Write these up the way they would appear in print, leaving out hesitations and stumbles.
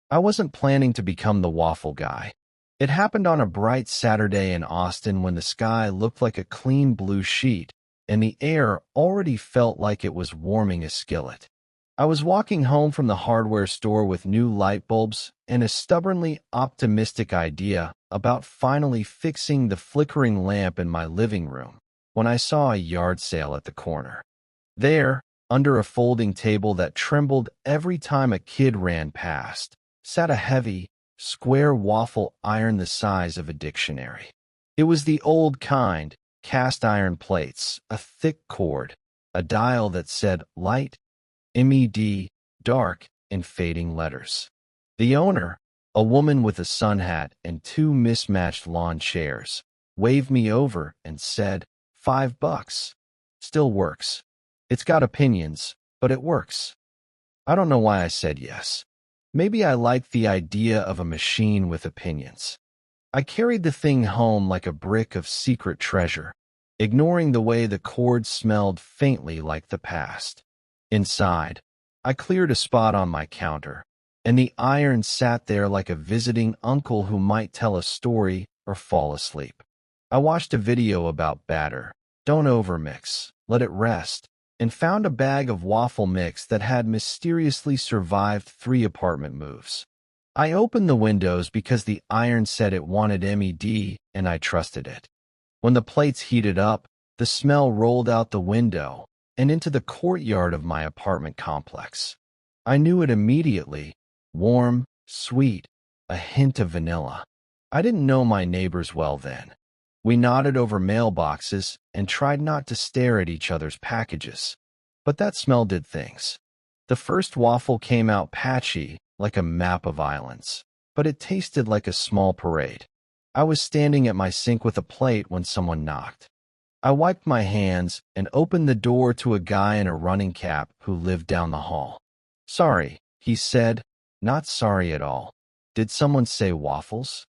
I wasn't planning to become the waffle guy. It happened on a bright Saturday in Austin when the sky looked like a clean blue sheet, and the air already felt like it was warming a skillet. I was walking home from the hardware store with new light bulbs and a stubbornly optimistic idea about finally fixing the flickering lamp in my living room when I saw a yard sale at the corner. There, under a folding table that trembled every time a kid ran past, sat a heavy, square waffle iron the size of a dictionary. It was the old kind, cast iron plates, a thick cord, a dial that said light, MED, dark, in fading letters. The owner, a woman with a sun hat and two mismatched lawn chairs, waved me over and said, $5. Still works. It's got opinions, but it works. I don't know why I said yes. Maybe I liked the idea of a machine with opinions. I carried the thing home like a brick of secret treasure, ignoring the way the cord smelled faintly like the past. Inside, I cleared a spot on my counter, and the iron sat there like a visiting uncle who might tell a story or fall asleep. I watched a video about batter, don't overmix, let it rest, and found a bag of waffle mix that had mysteriously survived 3 apartment moves. I opened the windows because the iron said it wanted MED, and I trusted it. When the plates heated up, the smell rolled out the window and into the courtyard of my apartment complex. I knew it immediately, warm, sweet, a hint of vanilla. I didn't know my neighbors well then. We nodded over mailboxes and tried not to stare at each other's packages. But that smell did things. The first waffle came out patchy, like a map of islands, but it tasted like a small parade. I was standing at my sink with a plate when someone knocked. I wiped my hands and opened the door to a guy in a running cap who lived down the hall. "Sorry," he said. "Not sorry at all. Did someone say waffles?"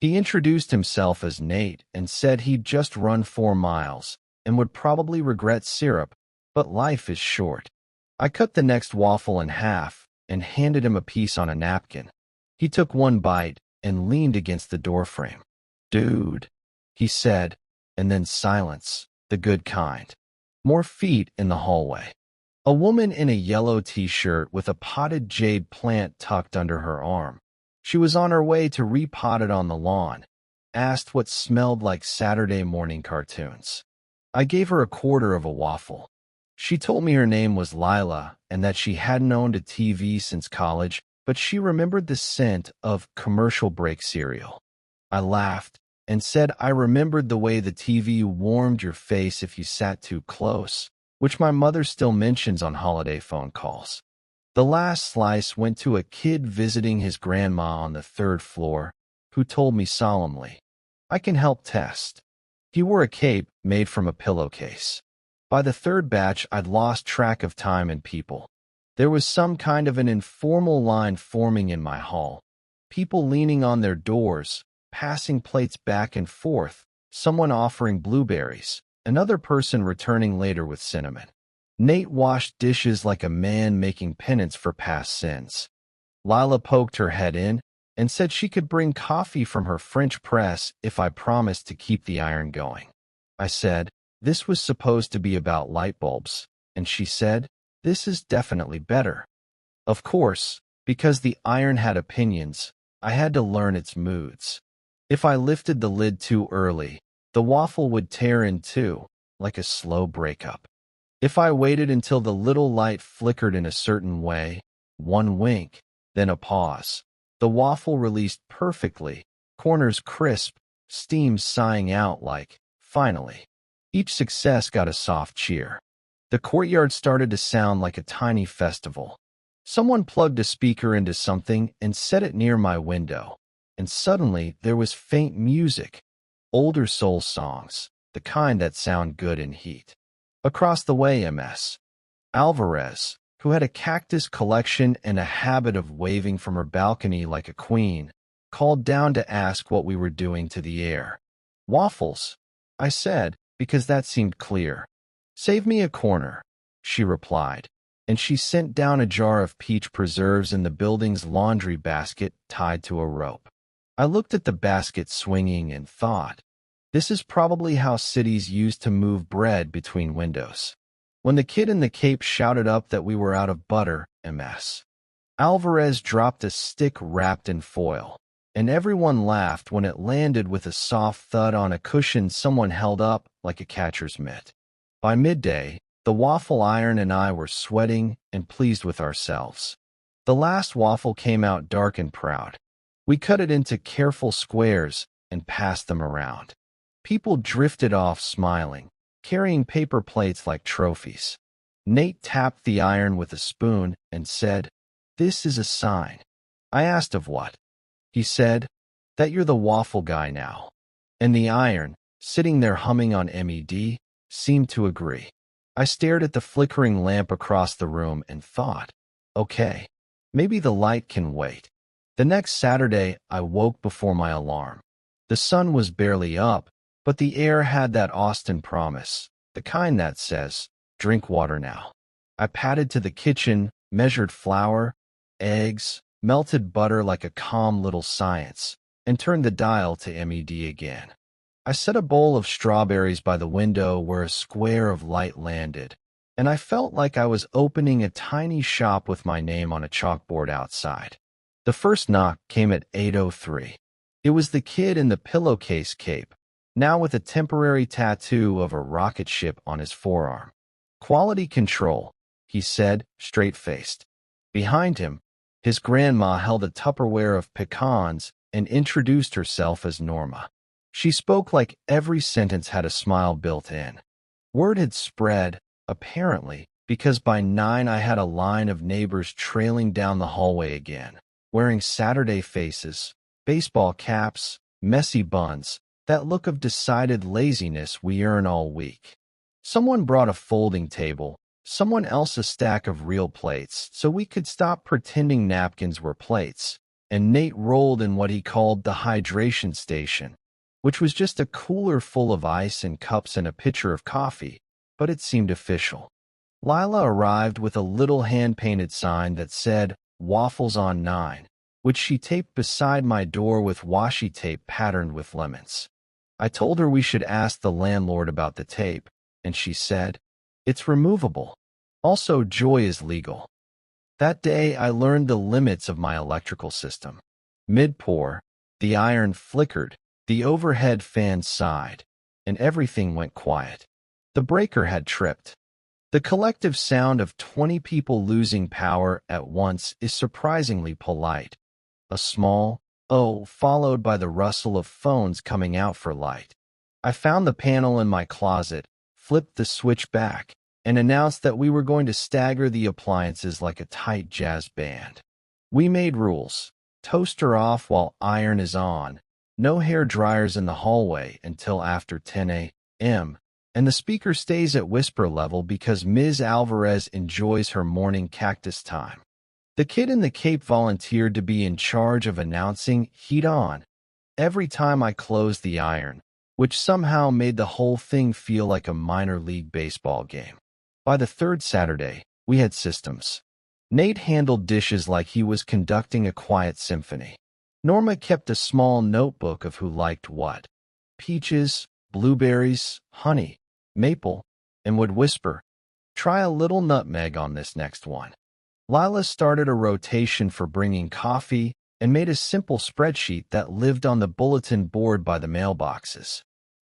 He introduced himself as Nate and said he'd just run 4 miles and would probably regret syrup, but life is short. I cut the next waffle in half and handed him a piece on a napkin. He took one bite and leaned against the doorframe. "Dude," he said, and then silence, the good kind. More feet in the hallway. A woman in a yellow t-shirt with a potted jade plant tucked under her arm. She was on her way to repot it on the lawn. Asked what smelled like Saturday morning cartoons. I gave her a quarter of a waffle. She told me her name was Lila and that she hadn't owned a TV since college, but she remembered the scent of commercial break cereal. I laughed and said I remembered the way the TV warmed your face if you sat too close, which my mother still mentions on holiday phone calls. The last slice went to a kid visiting his grandma on the 3rd floor, who told me solemnly, "I can help test." He wore a cape made from a pillowcase. By the 3rd batch, I'd lost track of time and people. There was some kind of an informal line forming in my hall. People leaning on their doors, passing plates back and forth, someone offering blueberries, another person returning later with cinnamon. Nate washed dishes like a man making penance for past sins. Lila poked her head in and said she could bring coffee from her French press if I promised to keep the iron going. I said, this was supposed to be about light bulbs, and she said, this is definitely better. Of course, because the iron had opinions, I had to learn its moods. If I lifted the lid too early, the waffle would tear in two, like a slow breakup. If I waited until the little light flickered in a certain way, one wink, then a pause, the waffle released perfectly, corners crisp, steam sighing out like, finally. Each success got a soft cheer. The courtyard started to sound like a tiny festival. Someone plugged a speaker into something and set it near my window, and suddenly there was faint music, older soul songs, the kind that sound good in heat. Across the way, Ms. Alvarez, who had a cactus collection and a habit of waving from her balcony like a queen, called down to ask what we were doing to the air. Waffles, I said, because that seemed clear. Save me a corner, she replied, and she sent down a jar of peach preserves in the building's laundry basket tied to a rope. I looked at the basket swinging and thought, this is probably how cities used to move bread between windows. When the kid in the cape shouted up that we were out of butter, MS. Alvarez dropped a stick wrapped in foil, and everyone laughed when it landed with a soft thud on a cushion someone held up like a catcher's mitt. By midday, the waffle iron and I were sweating and pleased with ourselves. The last waffle came out dark and proud. We cut it into careful squares and passed them around. People drifted off smiling, carrying paper plates like trophies. Nate tapped the iron with a spoon and said, "This is a sign." I asked of what. He said, "That you're the waffle guy now." And the iron, sitting there humming on MED, seemed to agree. I stared at the flickering lamp across the room and thought, okay, maybe the light can wait. The next Saturday, I woke before my alarm. The sun was barely up, but the air had that Austin promise, the kind that says, drink water now. I padded to the kitchen, measured flour, eggs, melted butter like a calm little science, and turned the dial to MED again. I set a bowl of strawberries by the window where a square of light landed, and I felt like I was opening a tiny shop with my name on a chalkboard outside. The first knock came at 8:03. It was the kid in the pillowcase cape, now with a temporary tattoo of a rocket ship on his forearm. "Quality control," he said, straight-faced. Behind him, his grandma held a Tupperware of pecans and introduced herself as Norma. She spoke like every sentence had a smile built in. Word had spread, apparently, because by 9 I had a line of neighbors trailing down the hallway again, wearing Saturday faces, baseball caps, messy buns, that look of decided laziness we earn all week. Someone brought a folding table, someone else a stack of real plates, so we could stop pretending napkins were plates, and Nate rolled in what he called the hydration station, which was just a cooler full of ice and cups and a pitcher of coffee, but it seemed official. Lila arrived with a little hand-painted sign that said, "Waffles on 9, which she taped beside my door with washi tape patterned with lemons. I told her we should ask the landlord about the tape, and she said, "It's removable. Also, joy is legal." That day, I learned the limits of my electrical system. Mid-pour, the iron flickered, the overhead fan sighed, and everything went quiet. The breaker had tripped. The collective sound of 20 people losing power at once is surprisingly polite. A small "oh" followed by the rustle of phones coming out for light. I found the panel in my closet, flipped the switch back, and announced that we were going to stagger the appliances like a tight jazz band. We made rules. Toaster off while iron is on. No hair dryers in the hallway until after 10 a.m., and the speaker stays at whisper level because Ms. Alvarez enjoys her morning cactus time. The kid in the cape volunteered to be in charge of announcing "heat on" every time I closed the iron, which somehow made the whole thing feel like a minor league baseball game. By the third Saturday, we had systems. Nate handled dishes like he was conducting a quiet symphony. Norma kept a small notebook of who liked what: peaches, blueberries, honey, maple, and would whisper, "Try a little nutmeg on this next one." Lila started a rotation for bringing coffee and made a simple spreadsheet that lived on the bulletin board by the mailboxes.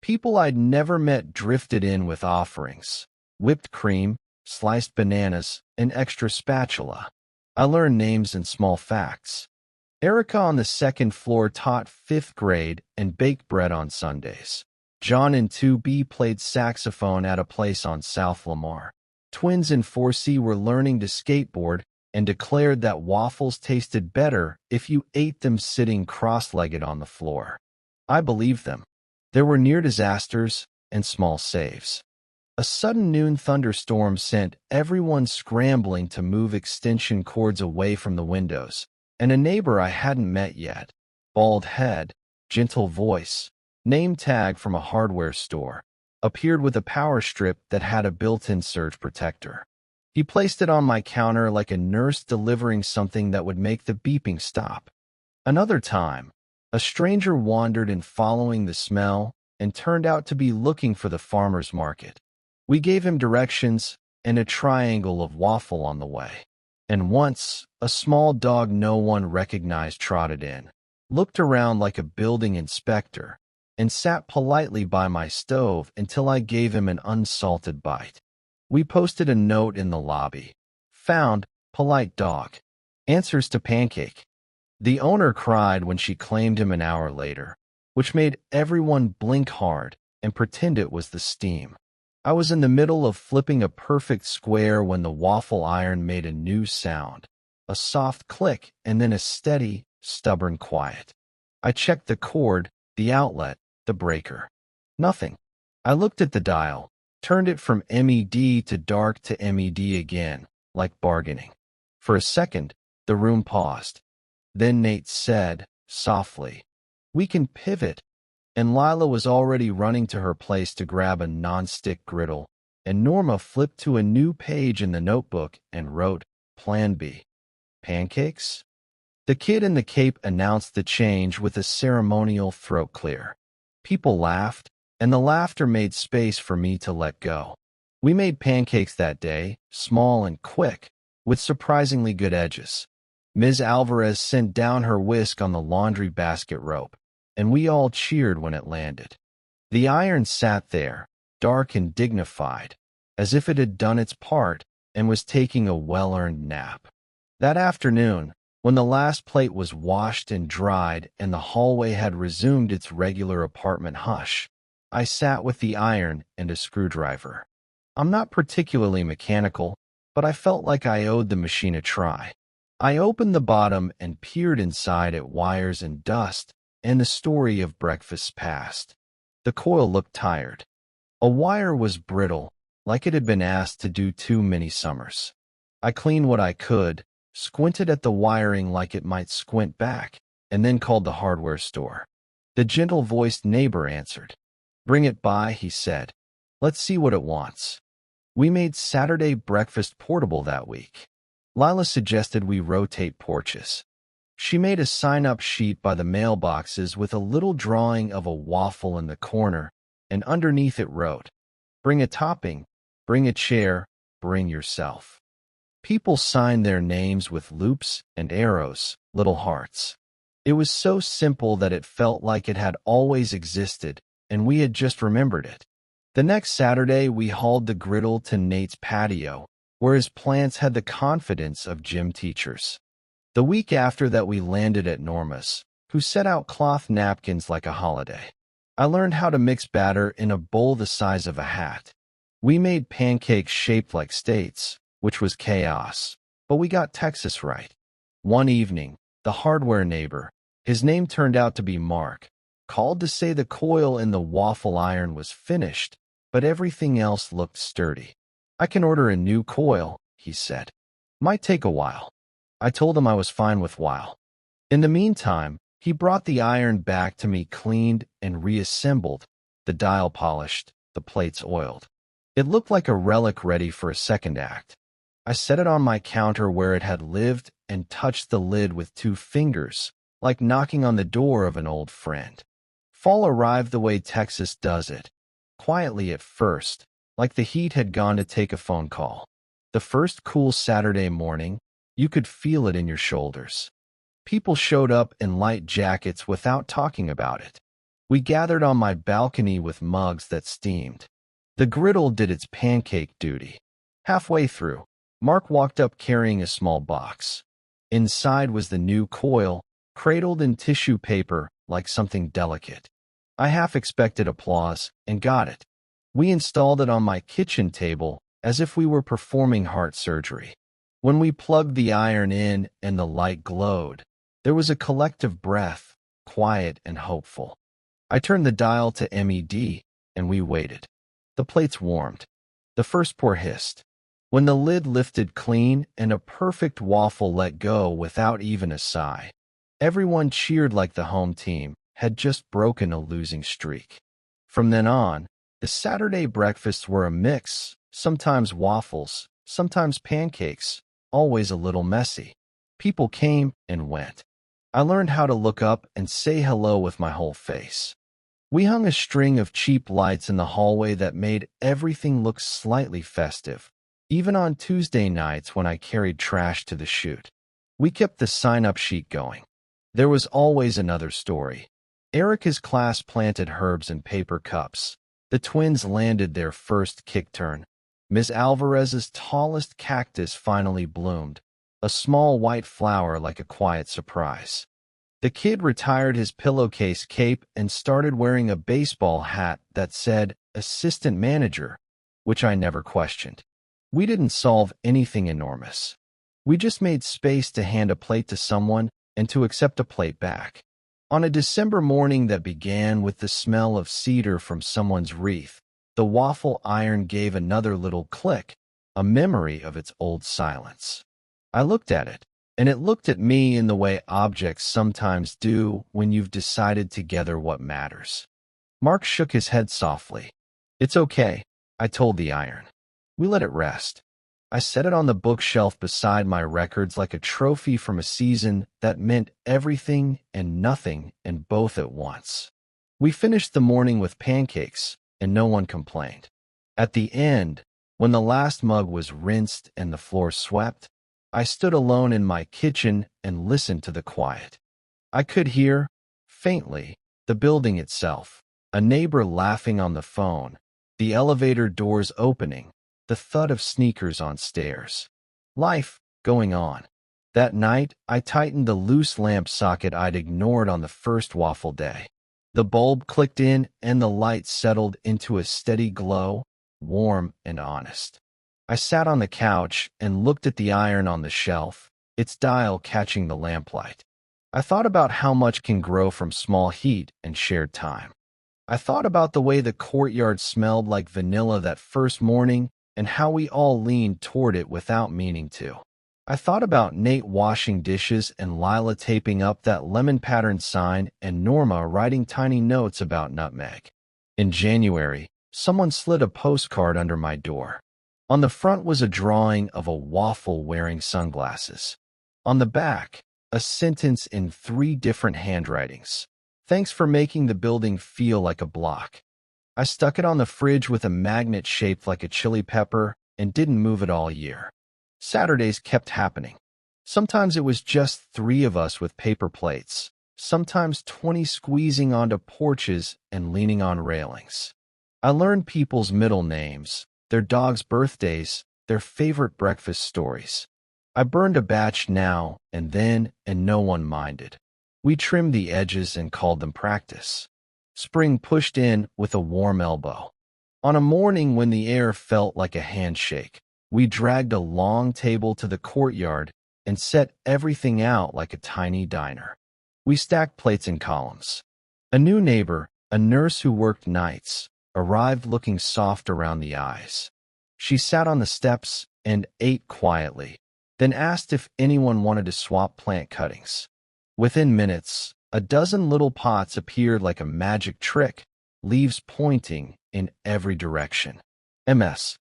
People I'd never met drifted in with offerings: whipped cream, sliced bananas, and extra spatula. I learned names and small facts. Erica on the second floor taught 5th grade and baked bread on Sundays. John in 2B played saxophone at a place on South Lamar. Twins in 4C were learning to skateboard and declared that waffles tasted better if you ate them sitting cross-legged on the floor. I believed them. There were near disasters and small saves. A sudden noon thunderstorm sent everyone scrambling to move extension cords away from the windows, and a neighbor I hadn't met yet, bald head, gentle voice, name tag from a hardware store, appeared with a power strip that had a built-in surge protector. He placed it on my counter like a nurse delivering something that would make the beeping stop. Another time, a stranger wandered in following the smell and turned out to be looking for the farmer's market. We gave him directions and a triangle of waffle on the way. And once, a small dog no one recognized trotted in, looked around like a building inspector, and sat politely by my stove until I gave him an unsalted bite. We posted a note in the lobby. Found, polite dog. Answers to pancake. The owner cried when she claimed him an hour later, which made everyone blink hard and pretend it was the steam. I was in the middle of flipping a perfect square when the waffle iron made a new sound, a soft click and then a steady, stubborn quiet. I checked the cord, the outlet, the breaker. Nothing. I looked at the dial, turned it from MED to dark to MED again, like bargaining. For a second, the room paused. Then Nate said, softly, "We can pivot." And Lila was already running to her place to grab a non-stick griddle, and Norma flipped to a new page in the notebook and wrote, Plan B. Pancakes? The kid in the cape announced the change with a ceremonial throat clear. People laughed, and the laughter made space for me to let go. We made pancakes that day, small and quick, with surprisingly good edges. Ms. Alvarez sent down her whisk on the laundry basket rope, and we all cheered when it landed. The iron sat there, dark and dignified, as if it had done its part and was taking a well-earned nap. That afternoon, when the last plate was washed and dried and the hallway had resumed its regular apartment hush, I sat with the iron and a screwdriver. I'm not particularly mechanical, but I felt like I owed the machine a try. I opened the bottom and peered inside at wires and dust and the story of breakfast's past. The coil looked tired. A wire was brittle, like it had been asked to do too many summers. I cleaned what I could, squinted at the wiring like it might squint back, and then called the hardware store. The gentle-voiced neighbor answered. "Bring it by," he said. "Let's see what it wants." We made Saturday breakfast portable that week. Lila suggested we rotate porches. She made a sign-up sheet by the mailboxes with a little drawing of a waffle in the corner, and underneath it wrote, "Bring a topping, bring a chair, bring yourself." People signed their names with loops and arrows, little hearts. It was so simple that it felt like it had always existed, and we had just remembered it. The next Saturday, we hauled the griddle to Nate's patio, where his plants had the confidence of gym teachers. The week after that, we landed at Norma's, who set out cloth napkins like a holiday. I learned how to mix batter in a bowl the size of a hat. We made pancakes shaped like states, which was chaos, but we got Texas right. One evening, the hardware neighbor, his name turned out to be Mark, called to say the coil in the waffle iron was finished, but everything else looked sturdy. "I can order a new coil," he said. "Might take a while." I told him I was fine with while. In the meantime, he brought the iron back to me cleaned and reassembled, the dial polished, the plates oiled. It looked like a relic ready for a second act. I set it on my counter where it had lived and touched the lid with 2 fingers, like knocking on the door of an old friend. Fall arrived the way Texas does it, quietly at first, like the heat had gone to take a phone call. The first cool Saturday morning, you could feel it in your shoulders. People showed up in light jackets without talking about it. We gathered on my balcony with mugs that steamed. The griddle did its pancake duty. Halfway through, Mark walked up carrying a small box. Inside was the new coil, cradled in tissue paper like something delicate. I half expected applause and got it. We installed it on my kitchen table as if we were performing heart surgery. When we plugged the iron in and the light glowed, there was a collective breath, quiet and hopeful. I turned the dial to MED, and we waited. The plates warmed. The first pour hissed. When the lid lifted clean and a perfect waffle let go without even a sigh, everyone cheered like the home team had just broken a losing streak. From then on, the Saturday breakfasts were a mix, sometimes waffles, sometimes pancakes, always a little messy. People came and went. I learned how to look up and say hello with my whole face. We hung a string of cheap lights in the hallway that made everything look slightly festive, even on Tuesday nights when I carried trash to the chute. We kept the sign-up sheet going. There was always another story. Erica's class planted herbs in paper cups. The twins landed their first kick turn. Miss Alvarez's tallest cactus finally bloomed, a small white flower like a quiet surprise. The kid retired his pillowcase cape and started wearing a baseball hat that said assistant manager, which I never questioned. We didn't solve anything enormous. We just made space to hand a plate to someone and to accept a plate back. On a December morning that began with the smell of cedar from someone's wreath, the waffle iron gave another little click, a memory of its old silence. I looked at it, and it looked at me in the way objects sometimes do when you've decided together what matters. Mark shook his head softly. "It's okay," I told the iron. "We let it rest." I set it on the bookshelf beside my records like a trophy from a season that meant everything and nothing and both at once. We finished the morning with pancakes, and no one complained. At the end, when the last mug was rinsed and the floor swept, I stood alone in my kitchen and listened to the quiet. I could hear, faintly, the building itself, a neighbor laughing on the phone, the elevator doors opening, the thud of sneakers on stairs. Life going on. That night, I tightened the loose lamp socket I'd ignored on the first waffle day. The bulb clicked in and the light settled into a steady glow, warm and honest. I sat on the couch and looked at the iron on the shelf, its dial catching the lamplight. I thought about how much can grow from small heat and shared time. I thought about the way the courtyard smelled like vanilla that first morning and how we all leaned toward it without meaning to. I thought about Nate washing dishes and Lila taping up that lemon-patterned sign and Norma writing tiny notes about nutmeg. In January, someone slid a postcard under my door. On the front was a drawing of a waffle wearing sunglasses. On the back, a sentence in 3 different handwritings. "Thanks for making the building feel like a block." I stuck it on the fridge with a magnet shaped like a chili pepper and didn't move it all year. Saturdays kept happening. Sometimes it was just 3 of us with paper plates, sometimes 20 squeezing onto porches and leaning on railings. I learned people's middle names, their dogs' birthdays, their favorite breakfast stories. I burned a batch now and then, and no one minded. We trimmed the edges and called them practice. Spring pushed in with a warm elbow. On a morning when the air felt like a handshake, we dragged a long table to the courtyard and set everything out like a tiny diner. We stacked plates in columns. A new neighbor, a nurse who worked nights, arrived looking soft around the eyes. She sat on the steps and ate quietly, then asked if anyone wanted to swap plant cuttings. Within minutes, a dozen little pots appeared like a magic trick, leaves pointing in every direction. Ms.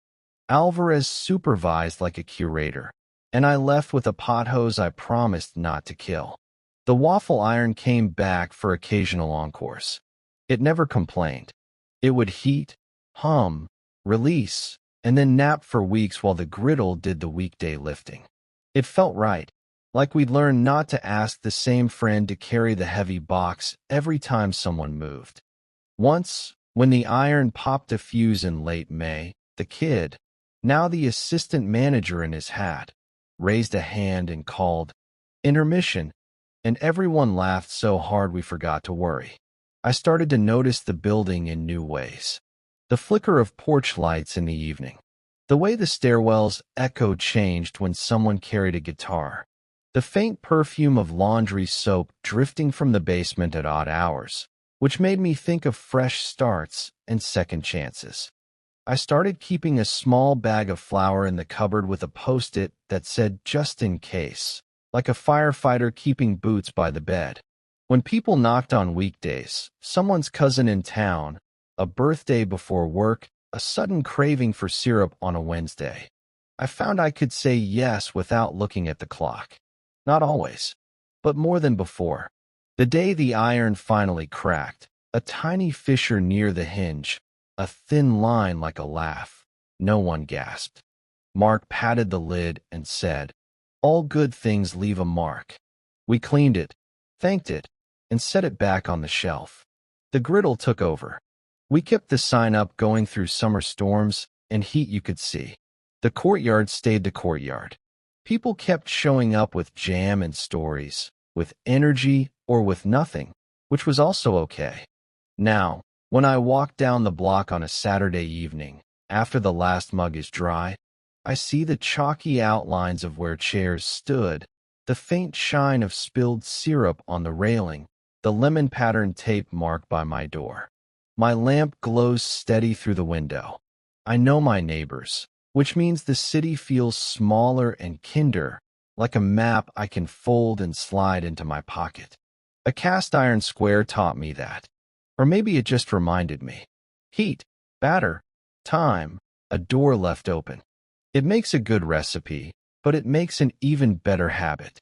Alvarez supervised like a curator, and I left with a pot hose I promised not to kill. The waffle iron came back for occasional encores. It never complained. It would heat, hum, release, and then nap for weeks while the griddle did the weekday lifting. It felt right, like we'd learned not to ask the same friend to carry the heavy box every time someone moved. Once, when the iron popped a fuse in late May, the kid, now the assistant manager in his hat, raised a hand and called, "Intermission," and everyone laughed so hard we forgot to worry. I started to notice the building in new ways. The flicker of porch lights in the evening. The way the stairwell's echo changed when someone carried a guitar. The faint perfume of laundry soap drifting from the basement at odd hours, which made me think of fresh starts and second chances. I started keeping a small bag of flour in the cupboard with a post-it that said "just in case," like a firefighter keeping boots by the bed. When people knocked on weekdays, someone's cousin in town, a birthday before work, a sudden craving for syrup on a Wednesday. I found I could say yes without looking at the clock. Not always, but more than before. The day the iron finally cracked, a tiny fissure near the hinge, a thin line like a laugh. No one gasped. Mark patted the lid and said, "All good things leave a mark." We cleaned it, thanked it, and set it back on the shelf. The griddle took over. We kept the sign up going through summer storms and heat you could see. The courtyard stayed the courtyard. People kept showing up with jam and stories, with energy or with nothing, which was also okay. Now, when I walk down the block on a Saturday evening, after the last mug is dry, I see the chalky outlines of where chairs stood, the faint shine of spilled syrup on the railing, the lemon-patterned tape marked by my door. My lamp glows steady through the window. I know my neighbors, which means the city feels smaller and kinder, like a map I can fold and slide into my pocket. A cast iron square taught me that. Or maybe it just reminded me. Heat, batter, time, a door left open. It makes a good recipe, but it makes an even better habit.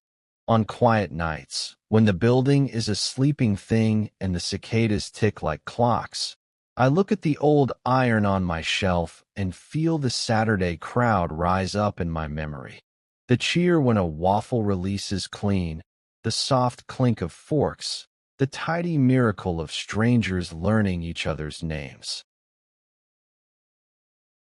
On quiet nights, when the building is a sleeping thing and the cicadas tick like clocks, I look at the old iron on my shelf and feel the Saturday crowd rise up in my memory. The cheer when a waffle releases clean, the soft clink of forks, the tidy miracle of strangers learning each other's names.